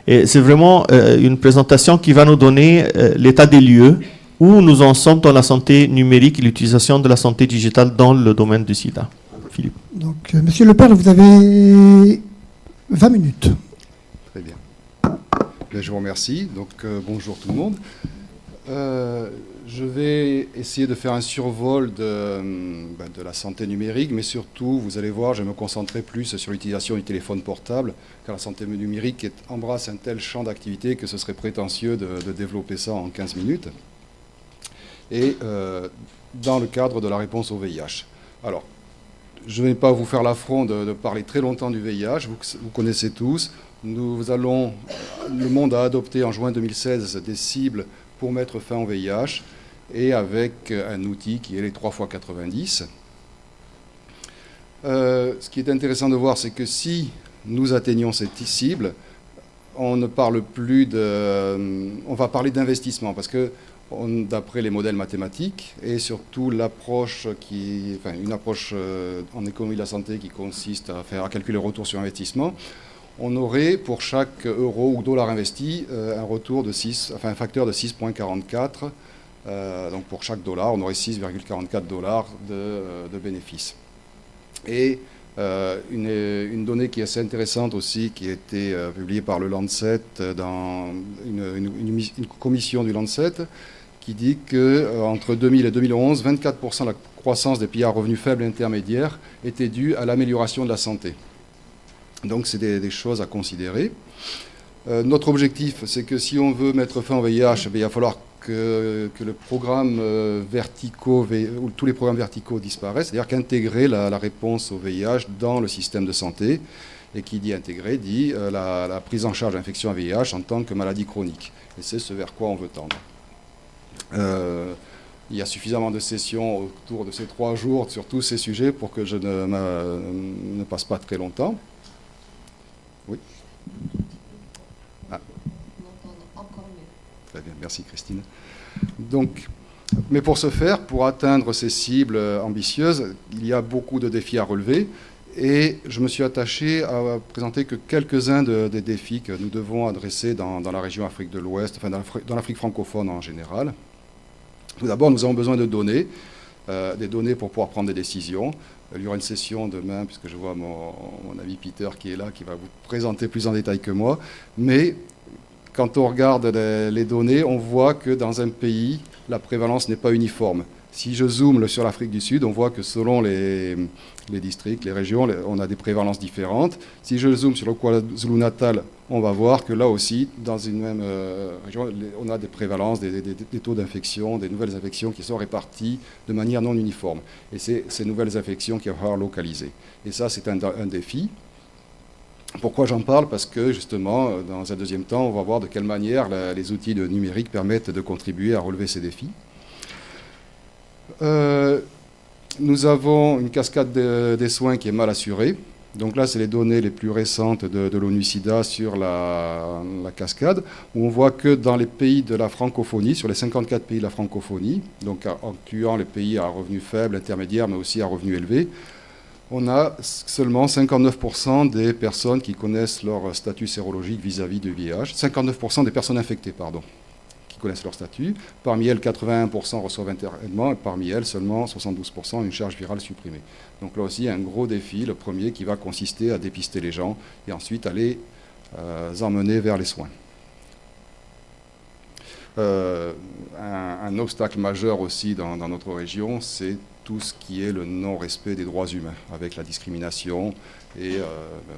Et c'est vraiment une présentation qui va nous donner l'état des lieux, où nous en sommes dans la santé numérique et l'utilisation de la santé digitale dans le domaine du sida. Philippe. Donc, Monsieur Lepers, vous avez 20 minutes. Très bien. Bien, je vous remercie. Donc, bonjour tout le monde. Je vais essayer de faire un survol de la santé numérique, mais surtout, vous allez voir, je vais me concentrer plus sur l'utilisation du téléphone portable, car la santé numérique embrasse un tel champ d'activité que ce serait prétentieux de développer ça en 15 minutes. Et dans le cadre de la réponse au VIH. Alors, je ne vais pas vous faire l'affront de parler très longtemps du VIH, vous connaissez tous. Le monde a adopté en juin 2016 des cibles pour mettre fin au VIH, et avec un outil qui est les 3x90. Ce qui est intéressant de voir, c'est que si nous atteignons cette cible, on ne parle plus on va parler d'investissement, parce que d'après les modèles mathématiques, et surtout une approche en économie de la santé qui consiste à calculer le retour sur investissement, on aurait pour chaque euro ou dollar investi un facteur de 6,44. Donc pour chaque dollar, on aurait 6,44 dollars de bénéfices. Et une donnée qui est assez intéressante aussi, qui a été publiée par le Lancet, dans une commission du Lancet, qui dit qu'entre 2000 et 2011, 24% de la croissance des pays à revenus faibles et intermédiaires était due à l'amélioration de la santé. Donc c'est des choses à considérer. Notre objectif, c'est que si on veut mettre fin au VIH, il va falloir que le programme ou tous les programmes verticaux disparaissent, c'est-à-dire qu'intégrer la réponse au VIH dans le système de santé. Et qui dit intégrer, dit la prise en charge de l'infection à VIH en tant que maladie chronique. Et c'est ce vers quoi on veut tendre. Il y a suffisamment de sessions autour de ces 3 jours sur tous ces sujets pour que je ne passe pas très longtemps. Oui. Ah. Très bien, merci Christine. Donc, mais pour ce faire, pour atteindre ces cibles ambitieuses, il y a beaucoup de défis à relever. Et je me suis attaché à présenter que quelques-uns des défis que nous devons adresser dans la région Afrique de l'Ouest, enfin dans l'Afrique francophone en général. Tout d'abord, nous avons besoin de données, des données pour pouvoir prendre des décisions. Il y aura une session demain, puisque je vois mon ami Peter qui est là, qui va vous présenter plus en détail que moi. Mais quand on regarde les données, on voit que dans un pays, la prévalence n'est pas uniforme. Si je zoome sur l'Afrique du Sud, on voit que selon les districts, les régions, on a des prévalences différentes. Si je zoome sur le KwaZulu-Natal, on va voir que là aussi, dans une même région, on a des prévalences, des taux d'infection, des nouvelles infections qui sont réparties de manière non uniforme. Et c'est ces nouvelles infections qu'il va falloir localiser. Et ça, c'est un défi. Pourquoi j'en parle? Parce que justement, dans un deuxième temps, on va voir de quelle manière les outils de numérique permettent de contribuer à relever ces défis. Nous avons une cascade des soins qui est mal assurée. Donc là, c'est les données les plus récentes de l'ONU-SIDA sur la cascade, où on voit que dans les pays de la francophonie, sur les 54 pays de la francophonie, donc incluant les pays à revenus faibles, intermédiaires, mais aussi à revenus élevés, on a seulement 59% des personnes qui connaissent leur statut sérologique vis-à-vis du VIH, 59% des personnes infectées, pardon, qui connaissent leur statut. Parmi elles, 81% reçoivent un traitement, et parmi elles, seulement 72% une charge virale supprimée. Donc là aussi, il y a un gros défi, le premier qui va consister à dépister les gens et ensuite à les emmener vers les soins. Un obstacle majeur aussi dans notre région, c'est tout ce qui est le non-respect des droits humains, avec la discrimination. Et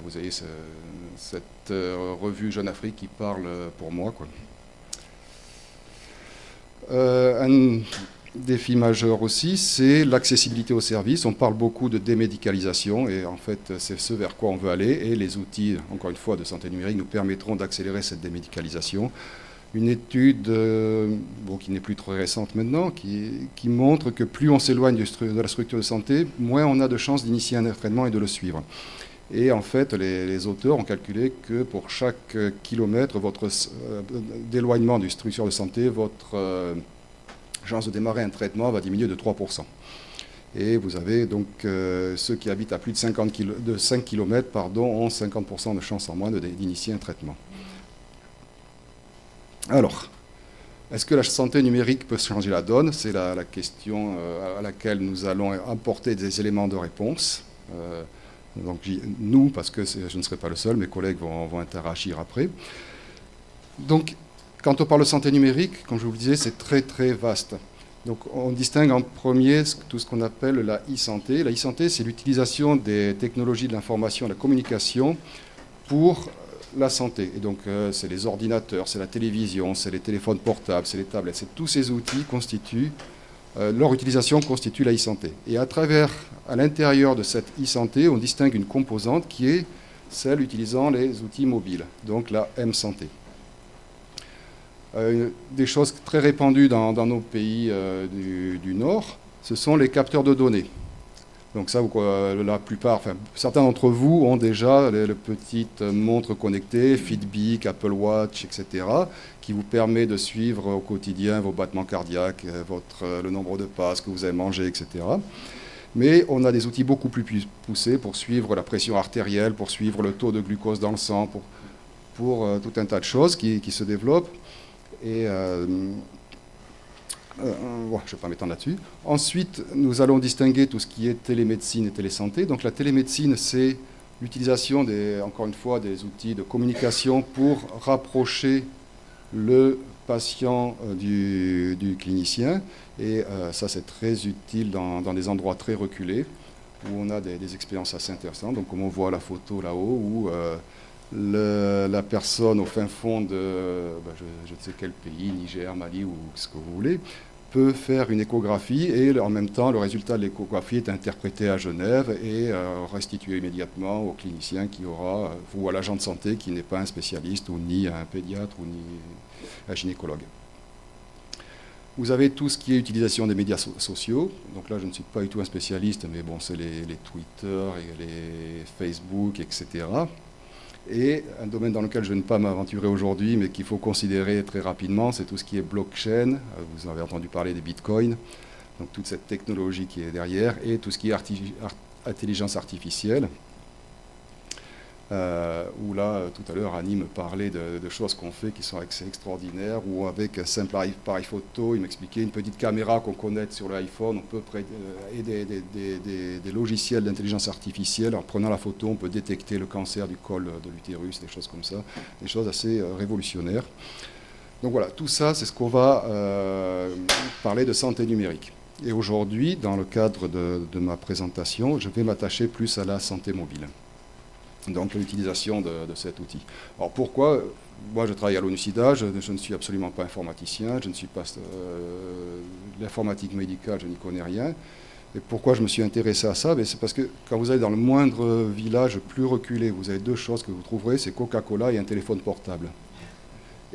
vous avez cette revue Jeune Afrique qui parle pour moi, quoi. Un défi majeur aussi, c'est l'accessibilité aux services. On parle beaucoup de démédicalisation et en fait, c'est ce vers quoi on veut aller. Et les outils, encore une fois, de santé numérique nous permettront d'accélérer cette démédicalisation. Une étude qui n'est plus très récente maintenant, qui montre que plus on s'éloigne de la structure de santé, moins on a de chances d'initier un traitement et de le suivre. Et en fait, les auteurs ont calculé que pour chaque kilomètre d'éloignement d'une structure de santé, votre chance de démarrer un traitement va diminuer de 3%. Et vous avez donc ceux qui habitent à plus de 5 km ont 50% de chances en moins d'initier un traitement. Alors, est-ce que la santé numérique peut changer la donne? C'est la question à laquelle nous allons apporter des éléments de réponse. Donc nous, parce que je ne serai pas le seul, mes collègues vont interagir après. Donc, quand on parle de santé numérique, comme je vous le disais, c'est très très vaste. Donc on distingue en premier tout ce qu'on appelle la e-santé. La e-santé, c'est l'utilisation des technologies de l'information et de la communication pour la santé. Et donc c'est les ordinateurs, c'est la télévision, c'est les téléphones portables, c'est les tablettes. C'est tous ces outils constituent, leur utilisation constitue la e-santé. Et à l'intérieur de cette e-santé, on distingue une composante qui est celle utilisant les outils mobiles, donc la m-santé. Des choses très répandues dans nos pays du Nord, ce sont les capteurs de données. Donc ça, la plupart, certains d'entre vous ont déjà les petites montres connectées, Fitbit, Apple Watch, etc., qui vous permet de suivre au quotidien vos battements cardiaques, le nombre de pas, ce que vous avez mangé, etc. Mais on a des outils beaucoup plus poussés pour suivre la pression artérielle, pour suivre le taux de glucose dans le sang, pour tout un tas de choses qui se développent. Et je ne vais pas m'étendre là-dessus. Ensuite, nous allons distinguer tout ce qui est télémédecine et télésanté. Donc la télémédecine, c'est l'utilisation, encore une fois, des outils de communication pour rapprocher le patient du clinicien. Et ça, c'est très utile dans des endroits très reculés, où on a des expériences assez intéressantes. Donc comme on voit la photo là-haut, où la personne au fin fond de je ne sais quel pays, Niger, Mali ou ce que vous voulez, peut faire une échographie et en même temps le résultat de l'échographie est interprété à Genève et restitué immédiatement au clinicien qui aura, ou à l'agent de santé qui n'est pas un spécialiste ou ni un pédiatre ou ni un gynécologue. Vous avez tout ce qui est utilisation des médias sociaux. Donc là, je ne suis pas du tout un spécialiste, mais bon, c'est les Twitter et les Facebook, etc. Et un domaine dans lequel je ne vais pas m'aventurer aujourd'hui, mais qu'il faut considérer très rapidement, c'est tout ce qui est blockchain. Vous avez entendu parler des bitcoins, donc toute cette technologie qui est derrière, et tout ce qui est intelligence artificielle, où là, tout à l'heure, Annie me parlait de choses qu'on fait qui sont assez extraordinaires, où avec un simple appareil photo, il m'expliquait une petite caméra qu'on connecte sur l'iPhone, on peut et des logiciels d'intelligence artificielle, en prenant la photo, on peut détecter le cancer du col de l'utérus, des choses comme ça, des choses assez révolutionnaires. Donc voilà, tout ça, c'est ce qu'on va parler de santé numérique. Et aujourd'hui, dans le cadre de ma présentation, je vais m'attacher plus à la santé mobile. Donc l'utilisation de cet outil. Alors pourquoi? Moi je travaille à l'ONU-SIDA, je ne suis absolument pas informaticien, je ne suis pas l'informatique médicale, je n'y connais rien. Et pourquoi je me suis intéressé à ça? C'est parce que quand vous allez dans le moindre village plus reculé, vous avez deux choses que vous trouverez, c'est Coca-Cola et un téléphone portable.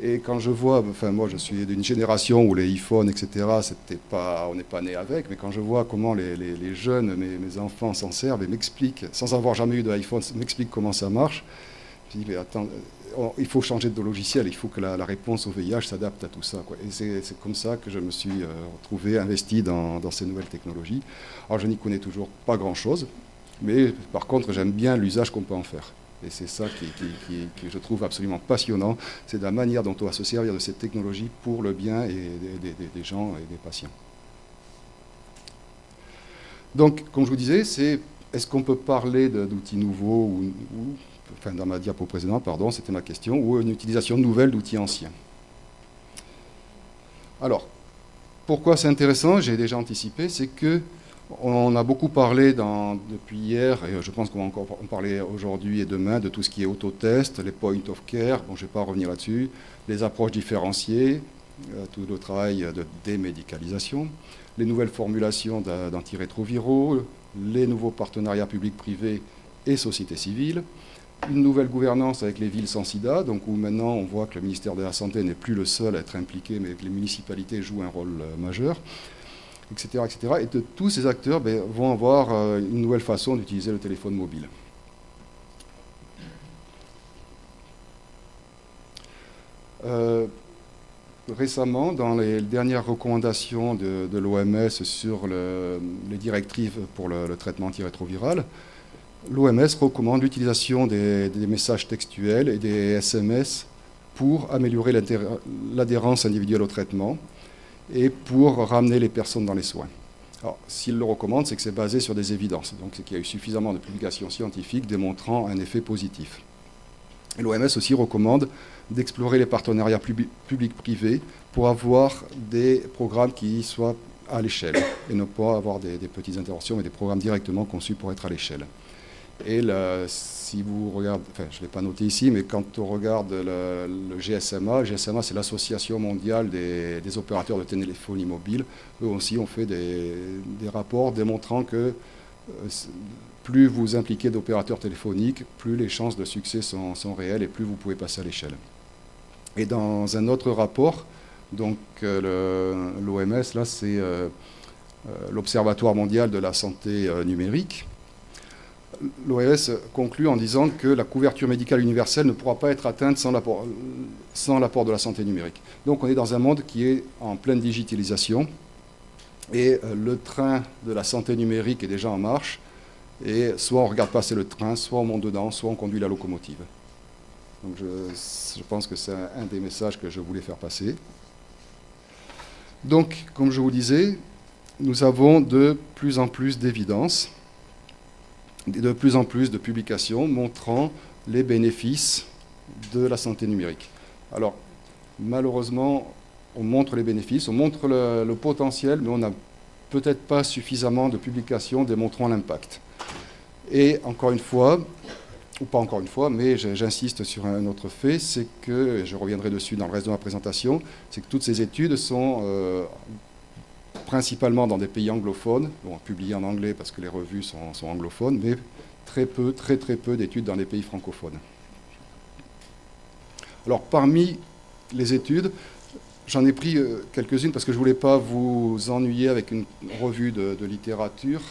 Et quand je vois, moi je suis d'une génération où les iPhones, etc., on n'est pas né avec, mais quand je vois comment les jeunes, mes enfants s'en servent et m'expliquent, sans avoir jamais eu d'iPhone, m'expliquent comment ça marche, je dis, mais attends, il faut changer de logiciel, il faut que la réponse au VIH s'adapte à tout ça, quoi. Et c'est comme ça que je me suis retrouvé investi dans ces nouvelles technologies. Alors je n'y connais toujours pas grand-chose, mais par contre j'aime bien l'usage qu'on peut en faire. Et c'est ça que je trouve absolument passionnant, c'est la manière dont on va se servir de cette technologie pour le bien des gens et des patients. Donc, comme je vous disais, est-ce qu'on peut parler d'outils nouveaux, dans ma diapo précédente, pardon, c'était ma question, ou une utilisation nouvelle d'outils anciens? Alors, pourquoi c'est intéressant? J'ai déjà anticipé, c'est que on a beaucoup parlé depuis hier, et je pense qu'on va encore en parler aujourd'hui et demain, de tout ce qui est autotest, les point of care, bon, je ne vais pas revenir là-dessus, les approches différenciées, tout le travail de démédicalisation, les nouvelles formulations d'antirétroviraux, les nouveaux partenariats publics-privés et société civile, une nouvelle gouvernance avec les villes sans sida, donc où maintenant on voit que le ministère de la Santé n'est plus le seul à être impliqué, mais que les municipalités jouent un rôle majeur, etc., etc. Et tous ces acteurs vont avoir une nouvelle façon d'utiliser le téléphone mobile. Récemment, dans les dernières recommandations de l'OMS sur les directives pour le traitement antirétroviral, l'OMS recommande l'utilisation des messages textuels et des SMS pour améliorer l'adhérence individuelle au traitement et pour ramener les personnes dans les soins. Alors, s'il le recommande, c'est que c'est basé sur des évidences, donc c'est qu'il y a eu suffisamment de publications scientifiques démontrant un effet positif. L'OMS aussi recommande d'explorer les partenariats publics-privés pour avoir des programmes qui soient à l'échelle et ne pas avoir des petites interventions, mais des programmes directement conçus pour être à l'échelle. Et si vous regardez, enfin je ne l'ai pas noté ici, mais quand on regarde le GSMA c'est l'Association mondiale des opérateurs de téléphonie mobile, eux aussi ont fait des rapports démontrant que plus vous impliquez d'opérateurs téléphoniques, plus les chances de succès sont réelles et plus vous pouvez passer à l'échelle. Et dans un autre rapport, donc l'OMS, là c'est l'Observatoire mondial de la santé numérique, l'OMS conclut en disant que la couverture médicale universelle ne pourra pas être atteinte sans l'apport de la santé numérique. Donc on est dans un monde qui est en pleine digitalisation et le train de la santé numérique est déjà en marche et soit on regarde passer le train, soit on monte dedans, soit on conduit la locomotive. Donc je pense que c'est un des messages que je voulais faire passer. Donc, comme je vous disais, nous avons de plus en plus d'évidences, de plus en plus de publications montrant les bénéfices de la santé numérique. Alors, malheureusement, on montre les bénéfices, on montre le potentiel, mais on n'a peut-être pas suffisamment de publications démontrant l'impact. Et encore une fois, ou pas encore une fois, mais j'insiste sur un autre fait, c'est que, et je reviendrai dessus dans le reste de ma présentation, c'est que toutes ces études sont principalement dans des pays anglophones, bon, publiées en anglais parce que les revues sont anglophones, mais très peu d'études dans les pays francophones. Alors parmi les études, j'en ai pris quelques-unes parce que je ne voulais pas vous ennuyer avec une revue de littérature,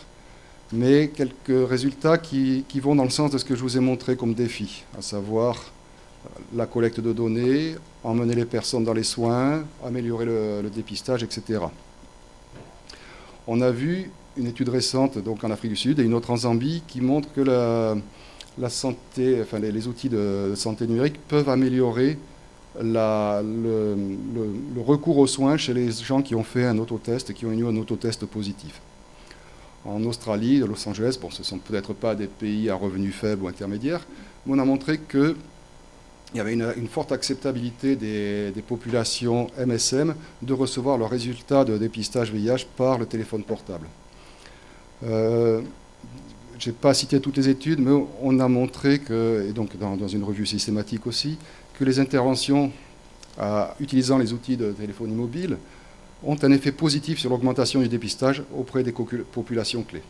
mais quelques résultats qui vont dans le sens de ce que je vous ai montré comme défi, à savoir la collecte de données, emmener les personnes dans les soins, améliorer le dépistage, etc. On a vu une étude récente donc en Afrique du Sud et une autre en Zambie qui montre que la santé, enfin les outils de santé numérique peuvent améliorer le recours aux soins chez les gens qui ont fait un autotest, qui ont eu un autotest positif. En Australie, à Los Angeles, bon, ce ne sont peut-être pas des pays à revenus faibles ou intermédiaires, mais on a montré qu'il y avait une forte acceptabilité des populations MSM de recevoir leurs résultats de dépistage VIH par le téléphone portable. Je n'ai pas cité toutes les études, mais on a montré que, et donc dans une revue systématique aussi, que les interventions utilisant les outils de téléphonie mobile ont un effet positif sur l'augmentation du dépistage auprès des populations clés.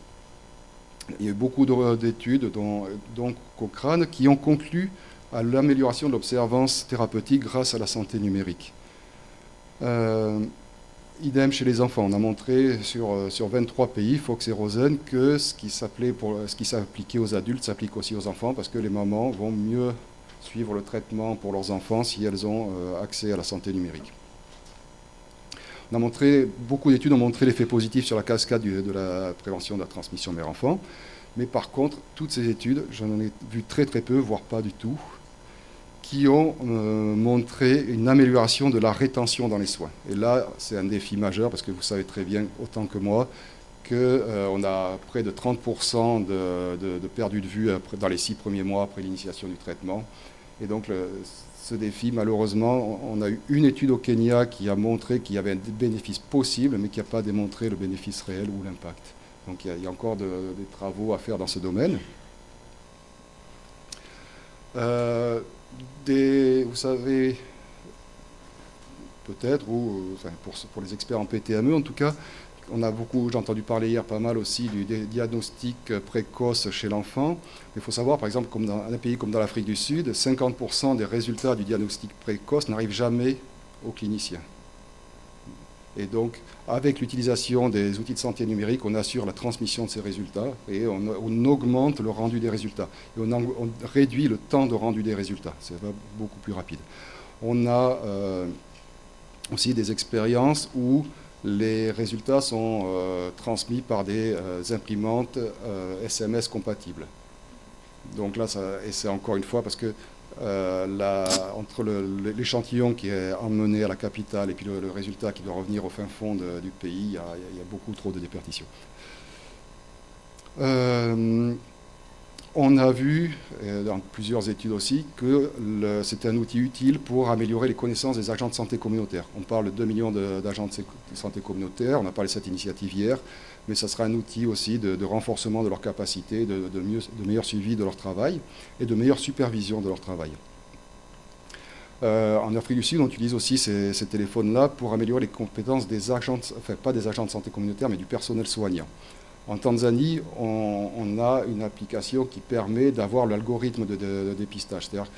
Il y a eu beaucoup d'études, dont Cochrane, qui ont conclu à l'amélioration de l'observance thérapeutique grâce à la santé numérique. Idem chez les enfants. On a montré sur 23 pays, Fox et Rosen, que ce qui s'appliquait aux adultes s'applique aussi aux enfants, parce que les mamans vont mieux suivre le traitement pour leurs enfants si elles ont accès à la santé numérique. Beaucoup d'études ont montré l'effet positif sur la cascade de la prévention de la transmission mère-enfant, mais par contre, toutes ces études, j'en ai vu très peu, voire pas du tout, qui ont montré une amélioration de la rétention dans les soins. Et là, c'est un défi majeur, parce que vous savez très bien, autant que moi, qu'on a près de 30% de perdu de vue dans les 6 premiers mois après l'initiation du traitement. Et donc, ce défi, malheureusement, on a eu une étude au Kenya qui a montré qu'il y avait un bénéfice possible, mais qui n'a pas démontré le bénéfice réel ou l'impact. Donc il y a encore des travaux à faire dans ce domaine. Vous savez, peut-être, ou enfin, pour les experts en PTME en tout cas, j'ai entendu parler hier pas mal aussi du diagnostic précoce chez l'enfant. Mais il faut savoir, par exemple, comme dans un pays comme dans l'Afrique du Sud, 50% des résultats du diagnostic précoce n'arrivent jamais aux cliniciens. Et donc, avec l'utilisation des outils de santé numérique, on assure la transmission de ces résultats et on augmente le rendu des résultats. Et on réduit le temps de rendu des résultats. C'est beaucoup plus rapide. On a aussi des expériences où les résultats sont transmis par des imprimantes SMS compatibles. Donc là, et c'est encore une fois parce que entre l'échantillon qui est emmené à la capitale et puis le résultat qui doit revenir au fin fond du pays, il y a beaucoup trop de déperditions. On a vu, dans plusieurs études aussi, que c'était un outil utile pour améliorer les connaissances des agents de santé communautaire. On parle de 2 millions d'agents de santé communautaire, on a parlé de cette initiative hier, mais ça sera un outil aussi de renforcement de leurs capacités, de meilleur suivi de leur travail et de meilleure supervision de leur travail. En Afrique du Sud, on utilise aussi ces téléphones-là pour améliorer les compétences des agents, enfin pas des agents de santé communautaire, mais du personnel soignant. En Tanzanie, on a une application qui permet d'avoir l'algorithme de dépistage, c'est-à-dire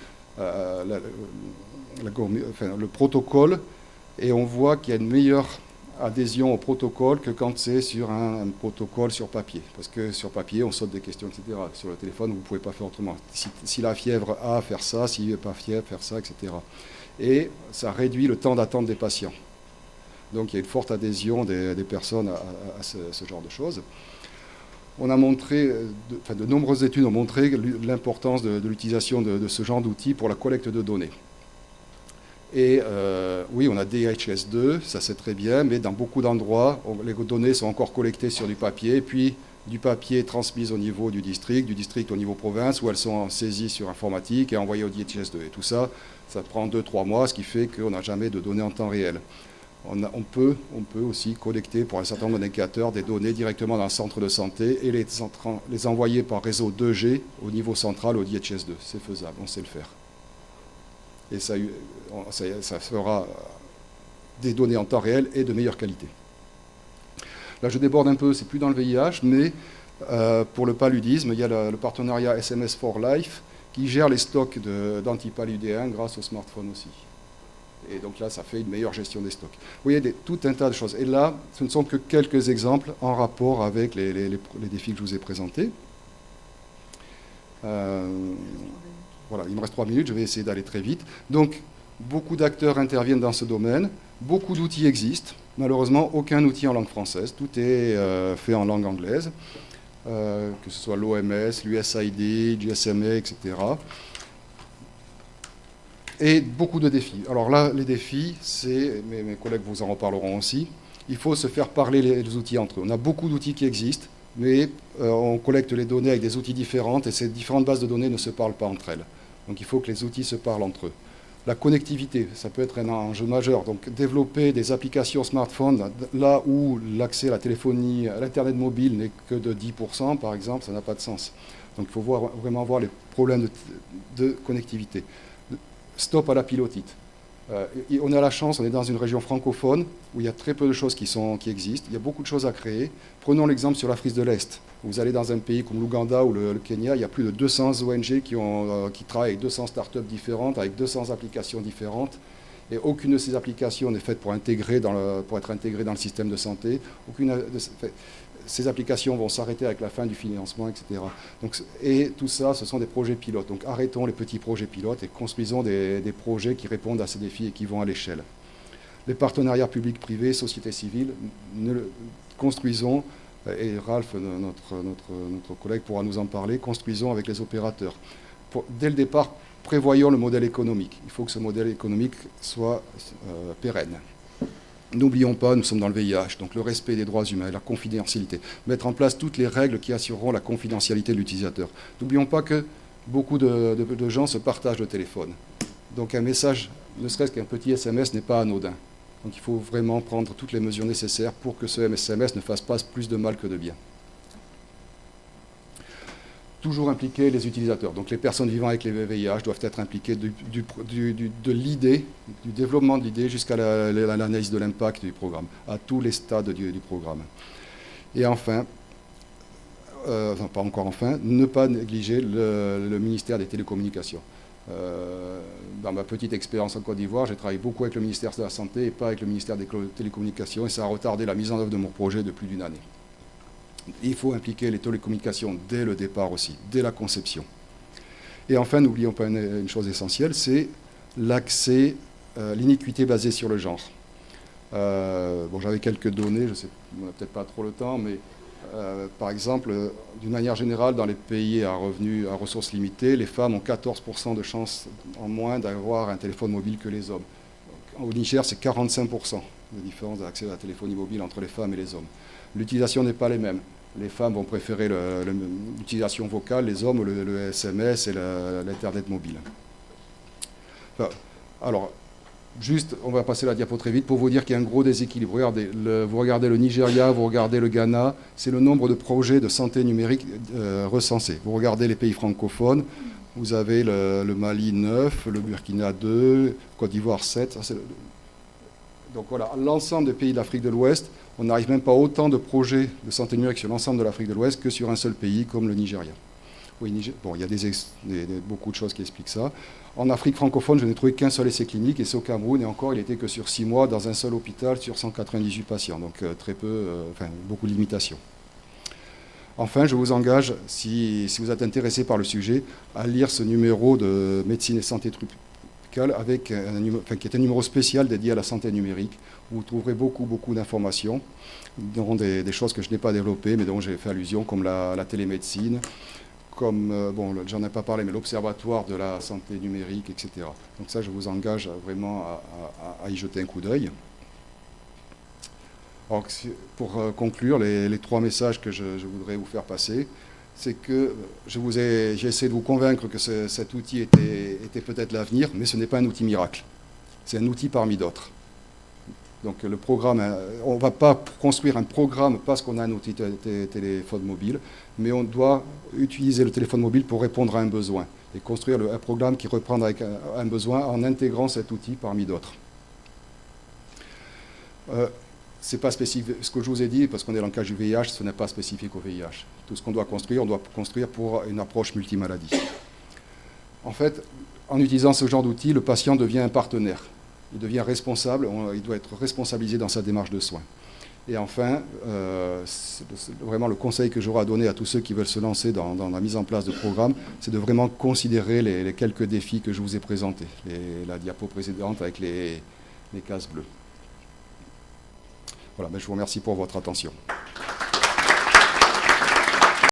le protocole, et on voit qu'il y a une meilleure adhésion au protocole que quand c'est sur un protocole sur papier. Parce que sur papier, on saute des questions, etc. Sur le téléphone, vous ne pouvez pas faire autrement. Si la fièvre A, faire ça, s'il n'y a pas fièvre, faire ça, etc. Et ça réduit le temps d'attente des patients. Donc il y a une forte adhésion des personnes à ce genre de choses. On a montré, de nombreuses études ont montré l'importance de l'utilisation de ce genre d'outils pour la collecte de données. Et oui, on a DHIS2, ça c'est très bien, mais dans beaucoup d'endroits, les données sont encore collectées sur du papier, puis du papier transmises au niveau du district au niveau province, où elles sont saisies sur informatique et envoyées au DHIS2. Et tout ça, ça prend 2-3 mois, ce qui fait qu'on n'a jamais de données en temps réel. On peut aussi collecter pour un certain nombre d'indicateurs des données directement dans le centre de santé et les envoyer par réseau 2G au niveau central au DHIS2. C'est faisable, on sait le faire. Et ça fera des données en temps réel et de meilleure qualité. Là, je déborde un peu, c'est plus dans le VIH, mais pour le paludisme, il y a le partenariat SMS for Life qui gère les stocks d'antipaludéens grâce au smartphone aussi. Et donc là, ça fait une meilleure gestion des stocks. Vous voyez, tout un tas de choses. Et là, ce ne sont que quelques exemples en rapport avec les défis que je vous ai présentés. Voilà, il me reste 3 minutes, je vais essayer d'aller très vite. Donc, beaucoup d'acteurs interviennent dans ce domaine, beaucoup d'outils existent. Malheureusement, aucun outil en langue française, tout est fait en langue anglaise, que ce soit l'OMS, l'USAID, GSMA, etc. Et beaucoup de défis. Alors là, les défis, mes collègues vous en reparleront aussi, il faut se faire parler les outils entre eux. On a beaucoup d'outils qui existent, mais on collecte les données avec des outils différents et ces différentes bases de données ne se parlent pas entre elles. Donc il faut que les outils se parlent entre eux. La connectivité, ça peut être un enjeu majeur. Donc développer des applications smartphone là où l'accès à la téléphonie, à l'Internet mobile n'est que de 10%, par exemple, ça n'a pas de sens. Donc il faut vraiment voir les problèmes de connectivité. Stop à la pilotite. On a la chance, on est dans une région francophone où il y a très peu de choses qui existent. Il y a beaucoup de choses à créer. Prenons l'exemple sur l'Afrique de l'Est. Vous allez dans un pays comme l'Ouganda ou le Kenya, il y a plus de 200 ONG qui travaillent avec 200 startups différentes, avec 200 applications différentes. Et aucune de ces applications n'est faite pour être intégrée dans le système de santé. Ces applications vont s'arrêter avec la fin du financement, etc. Et tout ça, ce sont des projets pilotes. Donc arrêtons les petits projets pilotes et construisons des projets qui répondent à ces défis et qui vont à l'échelle. Les partenariats publics-privés, société civile, construisons, et Ralph, notre collègue, pourra nous en parler, construisons avec les opérateurs. Dès le départ, prévoyons le modèle économique. Il faut que ce modèle économique soit pérenne. N'oublions pas, nous sommes dans le VIH, donc le respect des droits humains, la confidentialité. Mettre en place toutes les règles qui assureront la confidentialité de l'utilisateur. N'oublions pas que beaucoup de gens se partagent le téléphone. Donc un message, ne serait-ce qu'un petit SMS, n'est pas anodin. Donc il faut vraiment prendre toutes les mesures nécessaires pour que ce SMS ne fasse pas plus de mal que de bien. Toujours impliquer les utilisateurs. Donc les personnes vivant avec les VIH doivent être impliquées de l'idée, du développement de l'idée jusqu'à l'analyse de l'impact du programme, à tous les stades du programme. Et enfin, pas encore enfin, ne pas négliger le ministère des Télécommunications. Dans ma petite expérience en Côte d'Ivoire, j'ai travaillé beaucoup avec le ministère de la Santé et pas avec le ministère des Télécommunications, et ça a retardé la mise en œuvre de mon projet de plus d'une année. Il faut impliquer les télécommunications dès le départ aussi, dès la conception. Et enfin, n'oublions pas une chose essentielle, c'est l'accès, l'iniquité basée sur le genre. J'avais quelques données, je sais, on n'a peut-être pas trop le temps, mais Par exemple, d'une manière générale, dans les pays à revenus, à ressources limitées, les femmes ont 14% de chances en moins d'avoir un téléphone mobile que les hommes. Au Niger, c'est 45% de différence d'accès à la téléphonie mobile entre les femmes et les hommes. L'utilisation n'est pas les mêmes. Les femmes vont préférer l'utilisation vocale, les hommes le SMS et l'Internet mobile. Enfin, alors, juste, on va passer la diapo très vite pour vous dire qu'il y a un gros déséquilibre. Regardez, vous regardez le Nigeria, vous regardez le Ghana, c'est le nombre de projets de santé numérique recensés. Vous regardez les pays francophones, vous avez le Mali 9, le Burkina 2, Côte d'Ivoire 7. Donc voilà, l'ensemble des pays d'Afrique de l'Ouest, on n'arrive même pas à autant de projets de santé numérique sur l'ensemble de l'Afrique de l'Ouest que sur un seul pays comme le Nigeria. Oui, bon, il y a beaucoup de choses qui expliquent ça. En Afrique francophone, je n'ai trouvé qu'un seul essai clinique, et c'est au Cameroun, et encore, il n'était que sur 6 mois dans un seul hôpital sur 198 patients, donc très peu, beaucoup de limitations. Enfin, je vous engage, si vous êtes intéressé par le sujet, à lire ce numéro de Médecine et Santé Tropicale, qui est un numéro spécial dédié à la santé numérique, où vous trouverez beaucoup d'informations, dont des choses que je n'ai pas développées, mais dont j'ai fait allusion, comme la télémédecine, comme, bon, j'en ai pas parlé, mais l'Observatoire de la santé numérique, etc. Donc ça, je vous engage vraiment à y jeter un coup d'œil. Pour conclure, les 3 messages que je voudrais vous faire passer, c'est que j'ai essayé de vous convaincre que cet outil était peut-être l'avenir, mais ce n'est pas un outil miracle. C'est un outil parmi d'autres. Donc le programme, on ne va pas construire un programme parce qu'on a un outil téléphone mobile, mais on doit utiliser le téléphone mobile pour répondre à un besoin et construire un programme qui reprendra avec un besoin en intégrant cet outil parmi d'autres. C'est pas spécifique, ce que je vous ai dit, parce qu'on est dans le cas du VIH, ce n'est pas spécifique au VIH. Tout ce qu'on doit construire, on doit construire pour une approche multimaladie. En fait, en utilisant ce genre d'outil, le patient devient un partenaire. Il devient responsable, il doit être responsabilisé dans sa démarche de soins. Et enfin, vraiment le conseil que j'aurai à donner à tous ceux qui veulent se lancer dans la mise en place de programmes, c'est de vraiment considérer les quelques défis que je vous ai présentés. La diapo précédente avec les cases bleues. Voilà, je vous remercie pour votre attention.